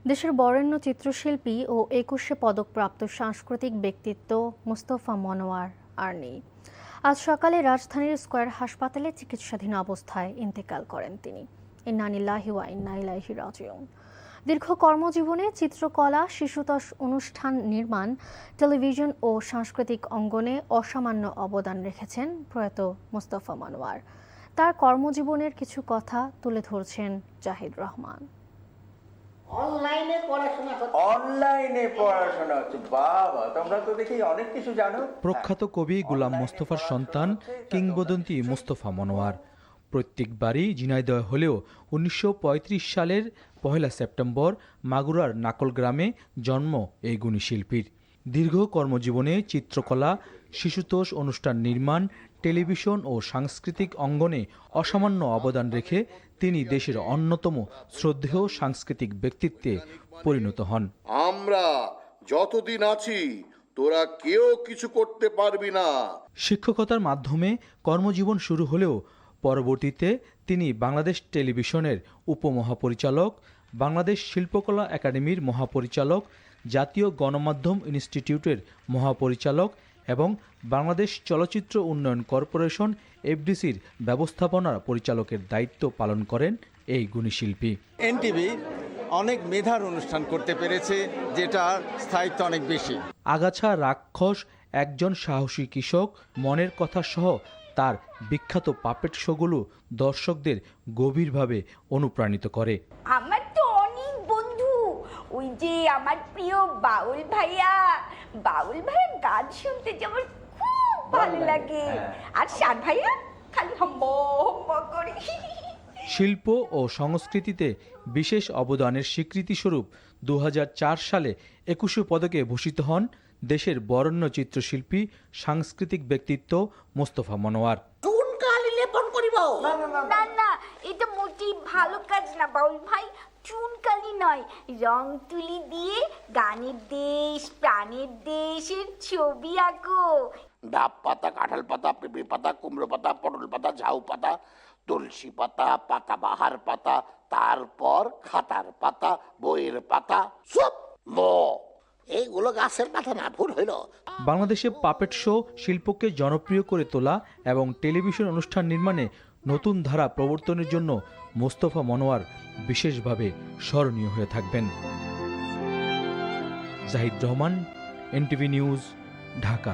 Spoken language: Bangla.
দেশের বরেণ্য চিত্রশিল্পী ও ২১শে পদকপ্রাপ্ত সাংস্কৃতিক ব্যক্তিত্ব মোস্তফা মনোয়ার আর নেই। আজ সকালে রাজধানীর স্কয়ার হাসপাতালে চিকিৎসাধীন অবস্থায় ইন্তেকাল করেন তিনি। ইন্না লিল্লাহি ওয়া ইন্না ইলাইহি রাজিউন। দীর্ঘ কর্মজীবনে চিত্রকলা, শিশুতোষ অনুষ্ঠান নির্মাণ, টেলিভিশন ও সাংস্কৃতিক অঙ্গনে অসামান্য অবদান রেখেছেন প্রয়াত মোস্তফা মনোয়ার। তার কর্মজীবনের কিছু কথা তুলে ধরছেন জাহিদ রহমান। অনলাইনে পড়াশোনা হচ্ছে। বাবা, তোমরা তো দেখি অনেক কিছু জানো। প্রখ্যাত কবি গোলাম মোস্তফার সন্তান কিংবদন্তি মোস্তফা মনোয়ার। প্রত্যেকবারই ঝিনাইদহ হলেও ১৯৩৫ সালের ১ সেপ্টেম্বর মাগুরার নাকল গ্রামে জন্ম এই গুণী শিল্পীর। দীর্ঘ কর্মজীবনে চিত্রকলা, শিশুতোষ অনুষ্ঠান নির্মাণ, টেলিভিশন ও সাংস্কৃতিক অঙ্গনে অসামান্য অবদান রেখে তিনি দেশের অন্যতম শ্রদ্ধেয় সাংস্কৃতিক ব্যক্তিত্বে পরিণত হন। আমরা যতদিন আছি তোরা কেউ কিছু করতে পারবি না। শিক্ষকতার মাধ্যমে কর্মজীবন শুরু হলেও পরবর্তীতে তিনি বাংলাদেশ টেলিভিশনের উপমহাপরিচালক, বাংলাদেশ শিল্পকলা একাডেমির মহাপরিচালক, জাতীয় গণমাধ্যম ইনস্টিটিউটের মহাপরিচালক এবং বাংলাদেশ চলচ্চিত্র উন্নয়ন কর্পোরেশন এফডিসির ব্যবস্থাপনা পরিচালকের দায়িত্ব পালন করেন এই গুণী শিল্পী। এনটিভি অনেক মেধার অনুষ্ঠান করতে পেরেছে, যেটার স্থায়িত্ব অনেক বেশি। আগাছা রাক্ষস, একজন সাহসী কৃষক, মনের কথা সহ তার বিখ্যাত পাপেট শোগুলো দর্শকদের গভীরভাবে অনুপ্রাণিত করে। আমার তো অনেক বন্ধু, ওই যে আমার প্রিয় বাউল ভাইয়ার গান শুনতে যেমন খুব ভালো লাগে, আর শান ভাইয়া খালি হম্ম করে। শিল্প ও সংস্কৃতিতে বিশেষ অবদানের স্বীকৃতিস্বরূপ ২০০৪ সালে ২১শে পদকে ভূষিত হন দেশের বরেণ্য চিত্রশিল্পী, সাংস্কৃতিক ব্যক্তিত্ব মোস্তফা মনোয়ার। না, এটা মোটেই ভালো কাজ না বাউল ভাই। চুনকালি নয়, রং তুলি দিয়ে গানের দেশ, প্রাণের দেশের ছবি আঁকো। ডাব পাতা, কাঁঠাল পাতা, পেঁপে পাতা, কুমড়ো পাতা, পটল পাতা, ঝাউ পাতা, তুলসী পাতা, পাতাবাহার পাতা, তারপর খাতার পাতা, বইয়ের পাতা, সব এইগুলো গাছের পাতা না, ভুল হইল। বাংলাদেশে পাপেট শো শিল্পকে জনপ্রিয় করে তোলা এবং টেলিভিশন অনুষ্ঠান নির্মাণে নতুন ধারা প্রবর্তনের জন্য মোস্তফা মনোয়ার বিশেষভাবে স্মরণীয় হয়ে থাকবেন। Zahid Rahman, NTV news, Dhaka.